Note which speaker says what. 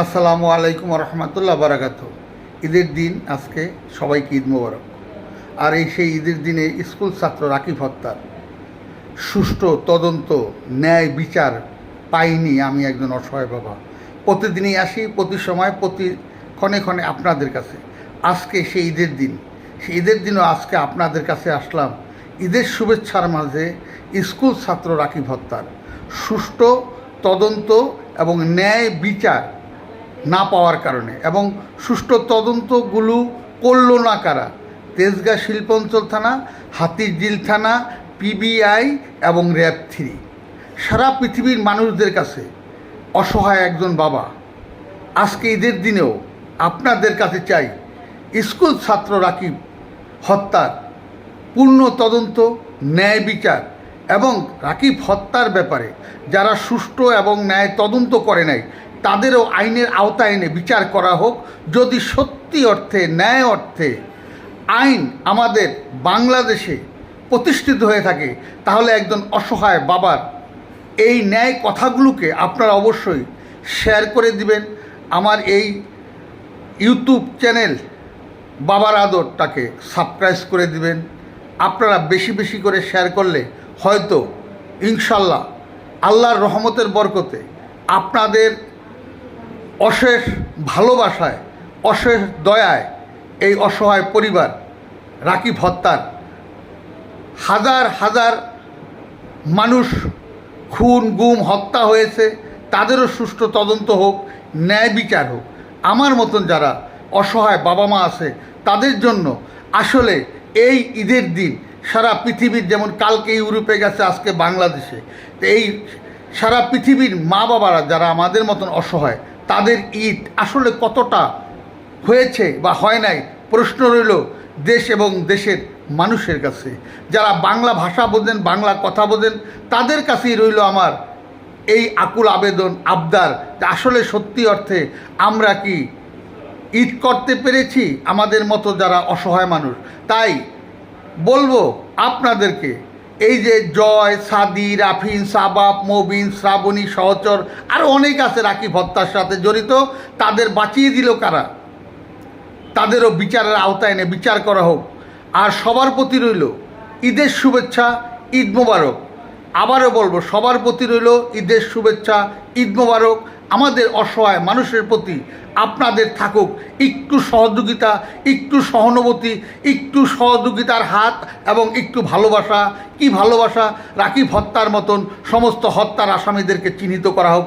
Speaker 1: আসসালামু আলাইকুম রহমতুল্লাহ বারাকাত। ঈদের দিন আজকে সবাইকে ঈদ মোবারক। আর সেই ঈদের দিনে স্কুল ছাত্র রাকিব হত্যার সুষ্ঠু তদন্ত ন্যায় বিচার পাইনি আমি একজন অসহায় বাবা। প্রতিদিনই আসি, প্রতি সময়, প্রতি ক্ষণে ক্ষণে আপনাদের কাছে। আজকে সেই ঈদের দিন, সেই ঈদের দিনও আজকে আপনাদের কাছে আসলাম ঈদের শুভেচ্ছার মাঝে স্কুল ছাত্র রাকিব হত্যার সুষ্ঠু তদন্ত এবং ন্যায় বিচার না পাওয়ার কারণে, এবং সুষ্ঠু তদন্তগুলো করল না কারা? তেজগাঁ শিল্পাঞ্চল থানা, হাতিরঝিল থানা, পিবিআই এবং র্যাব 3। সারা পৃথিবীর মানুষদের কাছে অসহায় একজন বাবা আজকে ঈদের দিনেও আপনাদের কাছে চাই স্কুল ছাত্র রাকিব হত্যার পূর্ণ তদন্ত, ন্যায় বিচার, এবং রাকিব হত্যার ব্যাপারে যারা সুষ্ঠু এবং ন্যায় তদন্ত করে নাই তাদেরও আইনের আওতায় এনে বিচার করা হোক। যদি সত্যি অর্থে, ন্যায় অর্থে আইন আমাদের বাংলাদেশে প্রতিষ্ঠিত হয়ে থাকে, তাহলে একজন অসহায় বাবার এই ন্যায় কথাগুলোকে আপনারা অবশ্যই শেয়ার করে দিবেন। আমার এই ইউটিউব চ্যানেল বাবার আদরটাকে সাবস্ক্রাইব করে দিবেন। আপনারা বেশি বেশি করে শেয়ার করলে হয়তো ইনশাল্লাহ আল্লাহর রহমতের বরকতে আপনাদের অশেষ ভালোবাসায়, অশেষ দয়ায় এই অসহায় পরিবার রাকিব হত্যার হাজার হাজার মানুষ খুন গুম হত্যা হয়েছে, তাদেরও সুষ্ঠু তদন্ত হোক, ন্যায় বিচার হোক। আমার মতন যারা অসহায় বাবা মা আছে তাদের জন্য আসলে এই ঈদের দিন সারা পৃথিবীর, যেমন কালকে ইউরোপে গেছে, আজকে বাংলাদেশে, তো এই সারা পৃথিবীর মা বাবারা যারা আমাদের মতন অসহায়, তাদের ঈদ আসলে কতটা হয়েছে বা হয় নাই, প্রশ্ন রইল দেশ এবং দেশের মানুষের কাছে। যারা বাংলা ভাষা বোঝেন, বাংলা কথা বোঝেন, তাদের কাছেই রইল আমার এই আকুল আবেদন, আবদার, যে আসলে সত্যি অর্থে আমরা কি ঈদ করতে পেরেছি আমাদের মতো যারা অসহায় মানুষ? তাই বলবো আপনাদেরকে, এই যে জয়, সাদি, রাফিন, সাবাব, মবিন, শ্রাবণী, সহচর, আরও অনেক আছে রাকিব হত্যার সাথে জড়িত, তাদের বাঁচিয়ে দিল কারা? তাদেরও বিচারের আওতায় এনে বিচার করা হোক। আর সবার প্রতি রইল ঈদের শুভেচ্ছা, ঈদ মোবারক। আবারও বলবো, সবার প্রতি রইল ঈদের শুভেচ্ছা, ঈদ মোবারক। আমাদের অসহায় মানুষের প্রতি আপনাদের থাকুক একটু সহযোগিতা, একটু সহানুভূতি, একটু সহযোগিতার হাত এবং একটু ভালোবাসা। কি ভালোবাসা? রাকিব হত্যার মতন সমস্ত হত্যার আসামিদেরকে চিহ্নিত করা হোক।